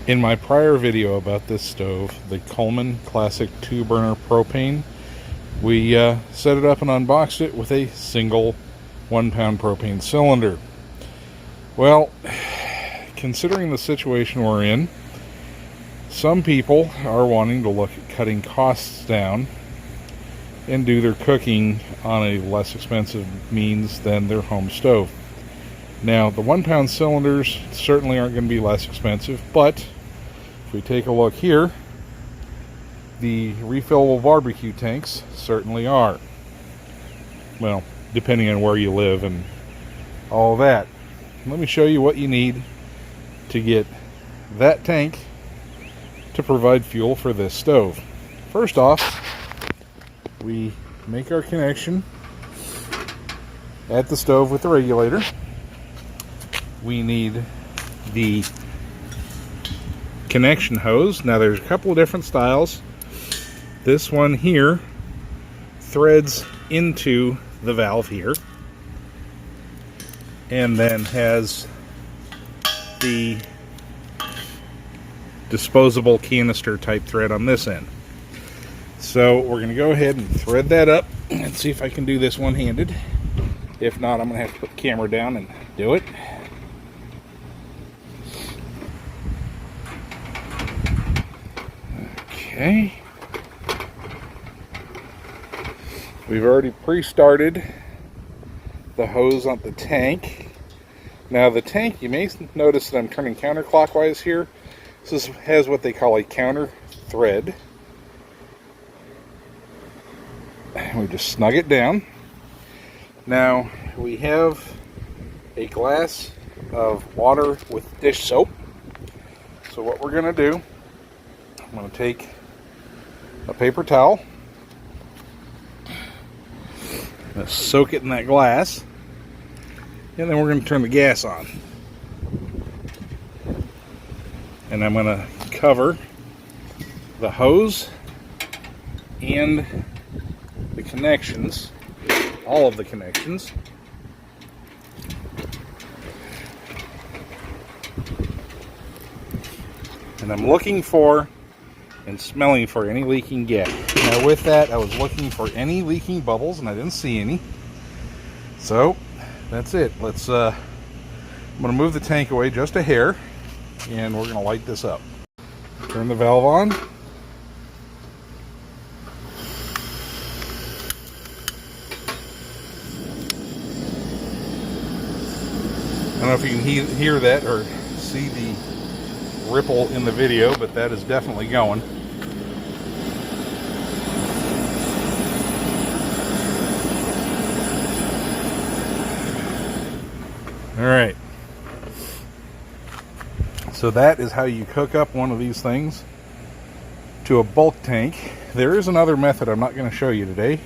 In my prior video about this stove, the Coleman Classic 2-burner propane, we set it up and unboxed it with a single 1-pound propane cylinder. Well, considering the situation we're in, some people are wanting to look at cutting costs down and do their cooking on a less expensive means than their home stove. Now, the 1-pound cylinders certainly aren't going to be less expensive, but if we take a look here, the refillable barbecue tanks certainly are. Well, depending on where you live and all of that. Let me show you what you need to get that tank to provide fuel for this stove. First off, we make our connection at the stove with the regulator. We need the connection hose. Now there's a couple of different styles. This one here threads into the valve here and then has the disposable canister type thread on this end. So we're going to go ahead and thread that up and see if I can do this one-handed. If not, I'm going to have to put the camera down and do it. Okay. We've already pre-started the hose on the tank. Now the tank, you may notice that I'm turning counterclockwise here. This has what they call a counter thread. We just snug it down. Now we have a glass of water with dish soap. So what we're going to do, I'm going to take a paper towel, I'm going to soak it in that glass, and then we're going to turn the gas on. And I'm going to cover the hose and the connections, all of the connections. And I'm looking for and smelling for any leaking gas. Now with that, I was looking for any leaking bubbles and I didn't see any. So that's it. I'm going to move the tank away just a hair and we're going to light this up. Turn the valve on. I don't know if you can hear that or see the ripple in the video, but that is definitely going. All right. So that is how you hook up one of these things to a bulk tank. There is another method I'm not going to show you today,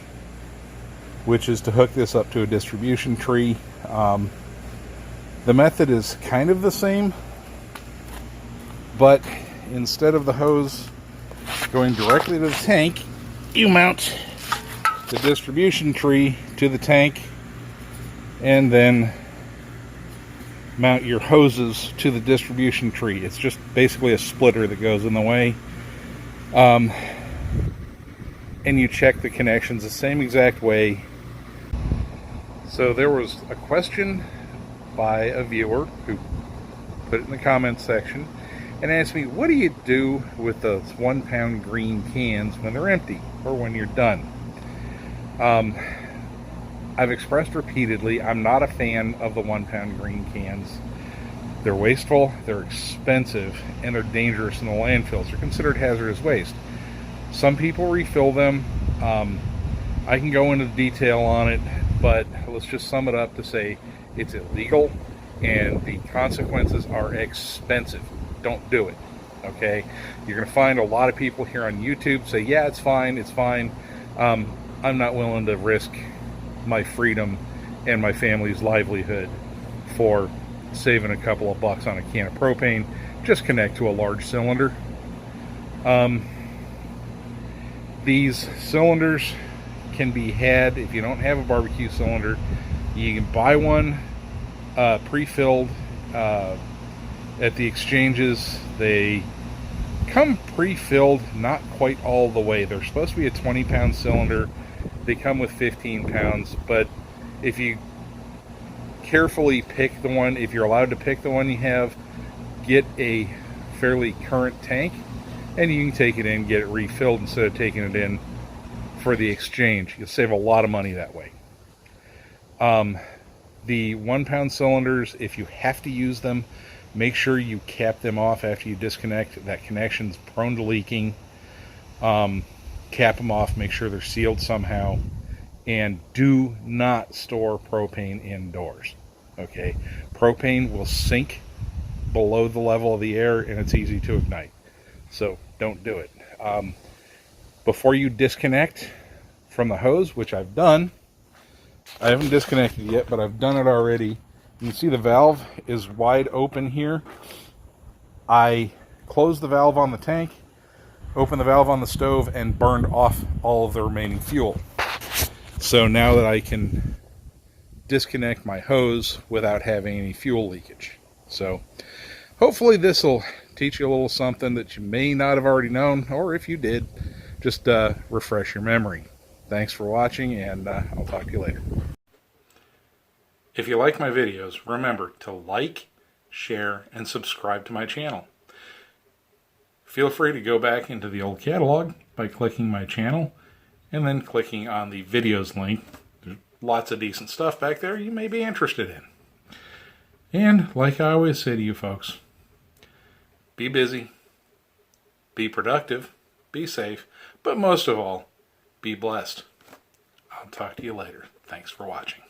which is to hook this up to a distribution tree. The method is kind of the same, but instead of the hose going directly to the tank, you mount the distribution tree to the tank and then mount your hoses to the distribution tree. It's just basically a splitter that goes in the way. And you check the connections the same exact way. So there was a question by a viewer who put it in the comments section and asked me, what do you do with those 1-pound green cans when they're empty or when you're done? I've expressed repeatedly, I'm not a fan of the 1-pound green cans. They're wasteful, they're expensive, and they're dangerous in the landfills. They're considered hazardous waste. Some people refill them. I can go into detail on it, but let's just sum it up to say it's illegal and the consequences are expensive. Don't do it, okay? You're going to find a lot of people here on YouTube say, yeah, it's fine, it's fine. I'm not willing to risk my freedom and my family's livelihood for saving a couple of bucks on a can of propane. Just connect to a large cylinder. These cylinders can be had, if you don't have a barbecue cylinder, you can buy one pre-filled at the exchanges, they come pre-filled, not quite all the way. They're supposed to be a 20-pound cylinder. They come with 15 pounds, but if you carefully pick the one, if you're allowed to pick the one you have, get a fairly current tank, and you can take it in, get it refilled instead of taking it in for the exchange. You'll save a lot of money that way. The 1-pound cylinders, if you have to use them, make sure you cap them off after you disconnect. That connection's prone to leaking. Cap them off, make sure they're sealed somehow, and do not store propane indoors. Okay, propane will sink below the level of the air, and it's easy to ignite, so don't do it. Before you disconnect from the hose, which I've done, I haven't disconnected yet, but I've done it already. You can see the valve is wide open here. I closed the valve on the tank, opened the valve on the stove, and burned off all of the remaining fuel. So now that I can disconnect my hose without having any fuel leakage. So hopefully this will teach you a little something that you may not have already known, or if you did, just refresh your memory. Thanks for watching, and I'll talk to you later. If you like my videos, remember to like, share, and subscribe to my channel. Feel free to go back into the old catalog by clicking my channel and then clicking on the videos link. There's lots of decent stuff back there you may be interested in. And like I always say to you folks, be busy, be productive, be safe, but most of all, be blessed. I'll talk to you later. Thanks for watching.